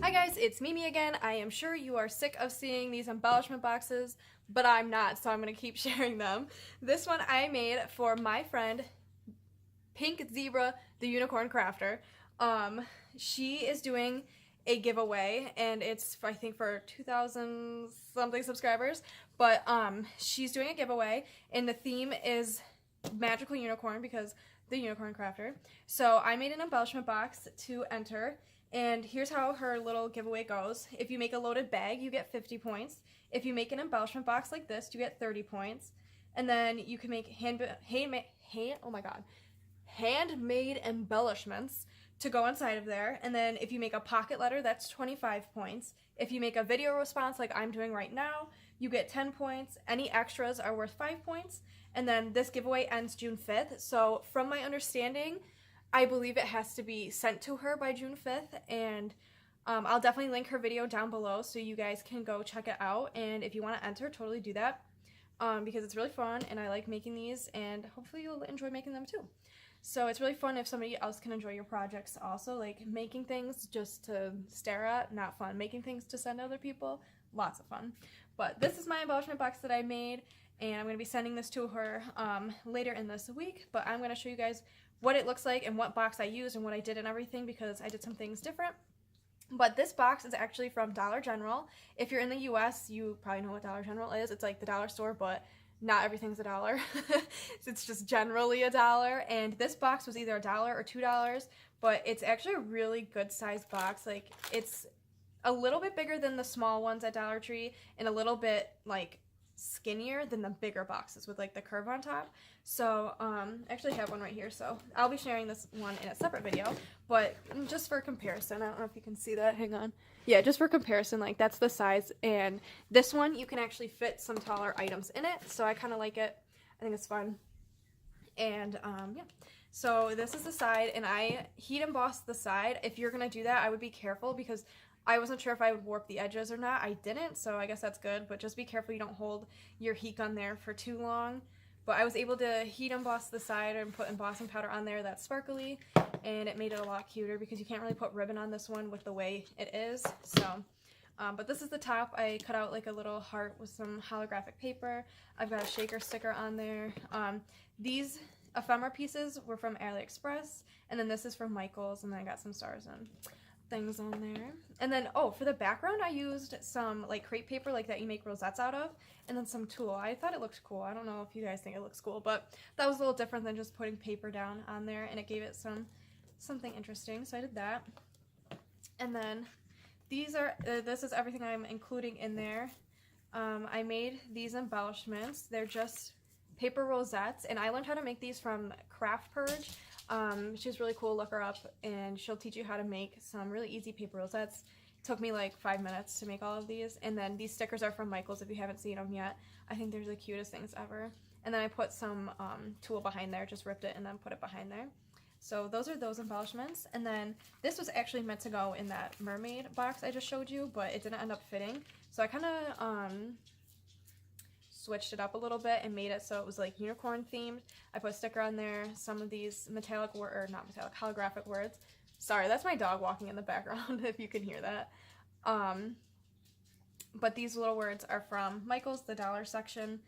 Hi guys, it's Mimi again. I am sure you are sick of seeing these embellishment boxes, but I'm not, so I'm going to keep sharing them. This one I made for my friend PinkZebra TheUnicornCrafter. She is doing a giveaway, and it's I think for 2,000 something subscribers, but she's doing a giveaway, and the theme is magical unicorn because the unicorn crafter. So I made an embellishment box to enter, and here's how her little giveaway goes. If you make a loaded bag, you get 50 points. If you make an embellishment box like this, you get 30 points. And then you can make handmade embellishments to go inside of there. And then if you make a pocket letter, that's 25 points. If you make a video response like I'm doing right now, you get 10 points. Any extras are worth 5 points. And then this giveaway ends June 5th. So from my understanding, I believe it has to be sent to her by June 5th. And I'll definitely link her video down below so you guys can go check it out. And if you want to enter, totally do that. Because it's really fun and I like making these, and hopefully you'll enjoy making them too. So it's really fun if somebody else can enjoy your projects also, like making things just to stare at, not fun. Making things to send to other people, lots of fun. But this is my embellishment box that I made, and I'm going to be sending this to her later in this week, but I'm going to show you guys what it looks like and what box I used and what I did and everything, because I did some things different. But this box is actually from Dollar General. If you're in the US, you probably know what Dollar General is. It's like the dollar store, but not everything's $1. It's just generally $1. And this box was either $1 or $2, but it's actually a really good sized box. Like, it's a little bit bigger than the small ones at Dollar Tree and a little bit like skinnier than the bigger boxes with like the curve on top. So I actually have one right here, so I'll be sharing this one in a separate video, but just for comparison, I don't know if you can see that, hang on. Yeah, just for comparison, like that's the size, and this one you can actually fit some taller items in it, so I kind of like it. I think it's fun. And yeah, so this is the side, and I heat embossed the side. If you're gonna do that, I would be careful because I wasn't sure if I would warp the edges or not. I didn't, so I guess that's good, but just be careful you don't hold your heat gun there for too long. But I was able to heat emboss the side and put embossing powder on there that's sparkly, and it made it a lot cuter because you can't really put ribbon on this one with the way it is. So, but this is the top. I cut out like a little heart with some holographic paper. I've got a shaker sticker on there. These ephemera pieces were from AliExpress, and then this is from Michael's, and then I got some stars and things on there. And then, oh, for the background I used some like crepe paper like that you make rosettes out of, and then some tulle. I thought it looked cool. I don't know if you guys think it looks cool, but that was a little different than just putting paper down on there, and it gave it something interesting, so I did that. And then these are this is everything I'm including in there. I made these embellishments. They're just paper rosettes, and I learned how to make these from Craft Purge. She's really cool, look her up, and she'll teach you how to make some really easy paper rosettes. It took me like 5 minutes to make all of these, and then these stickers are from Michael's if you haven't seen them yet. I think they're the cutest things ever. And then I put some tulle behind there, just ripped it and then put it behind there. So those are those embellishments, and then this was actually meant to go in that mermaid box I just showed you, but it didn't end up fitting, so I kind of switched it up a little bit and made it so it was like unicorn themed. I put a sticker on there, some of these holographic words. Sorry, that's my dog walking in the background if you can hear that. But these little words are from Michael's, the dollar section.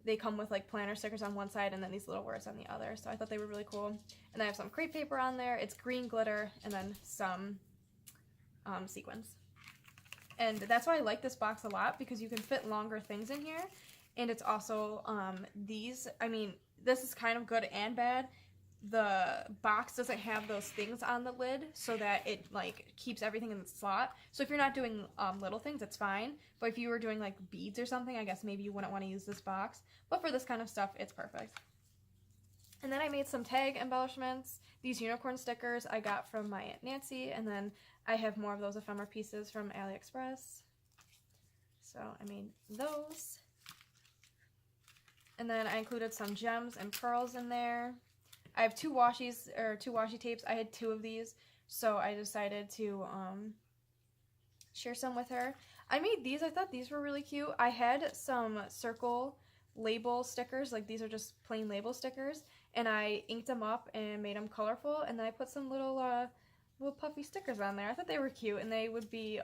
They come with like planner stickers on one side and then these little words on the other, so I thought they were really cool. And I have some crepe paper on there. It's green glitter, and then some sequins. And that's why I like this box a lot, because you can fit longer things in here. And it's also, this is kind of good and bad. The box doesn't have those things on the lid so that it like keeps everything in the slot. So if you're not doing little things, it's fine. But if you were doing like beads or something, I guess maybe you wouldn't want to use this box. But for this kind of stuff, it's perfect. And then I made some tag embellishments. These unicorn stickers I got from my Aunt Nancy, and then I have more of those ephemera pieces from AliExpress. So I made those. And then I included some gems and pearls in there. I have two washi tapes. I had 2 of these, so I decided to share some with her. I made these. I thought these were really cute. I had some circle label stickers, like these are just plain label stickers, and I inked them up and made them colorful, and then I put some little little puffy stickers on there. I thought they were cute, and they would be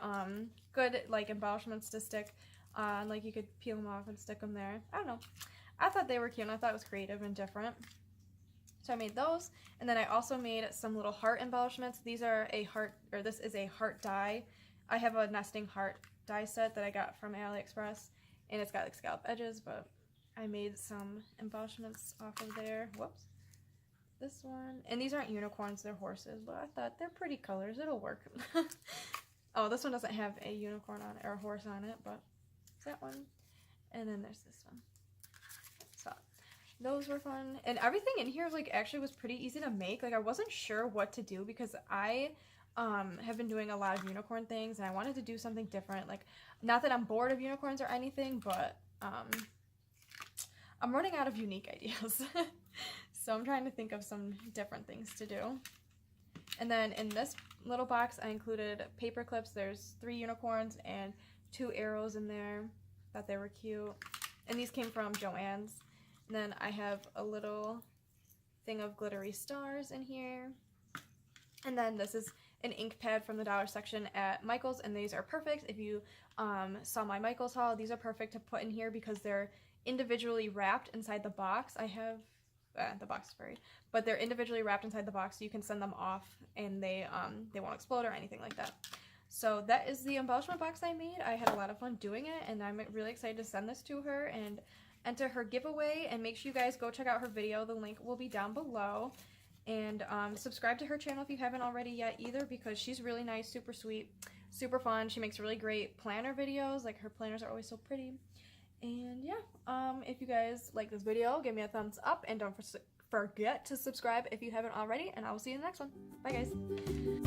good like embellishments to stick on. Like you could peel them off and stick them there. I don't know. I thought they were cute, and I thought it was creative and different. So I made those, and then I also made some little heart embellishments. These are a heart, or this is a heart die. I have a nesting heart die set that I got from AliExpress, and it's got like scallop edges, but I made some embellishments off of there. Whoops. This one, and these aren't unicorns, they're horses, but I thought they're pretty colors, it'll work. Oh, this one doesn't have a unicorn on it, or a horse on it, but it's that one. And then there's this one. So those were fun, and everything in here like actually was pretty easy to make. Like I wasn't sure what to do because I have been doing a lot of unicorn things, and I wanted to do something different. Like, not that I'm bored of unicorns or anything, but I'm running out of unique ideas. So I'm trying to think of some different things to do. And then in this little box I included paper clips. There's 3 unicorns and 2 arrows in there. Thought they were cute. And these came from Joann's. And then I have a little thing of glittery stars in here. And then this is an ink pad from the dollar section at Michael's, and these are perfect. If you saw my Michael's haul, these are perfect to put in here because they're individually wrapped inside the box. I have the box is furry, but they're individually wrapped inside the box, so you can send them off and they won't explode or anything like that. So that is the embellishment box I made. I had a lot of fun doing it, and I'm really excited to send this to her and enter her giveaway. And make sure you guys go check out her video. The link will be down below. And subscribe to her channel if you haven't already yet either, because she's really nice, super sweet, super fun. She makes really great planner videos. Like, her planners are always so pretty. And yeah, if you guys like this video, give me a thumbs up, and don't forget to subscribe if you haven't already, and I will see you in the next one. Bye guys.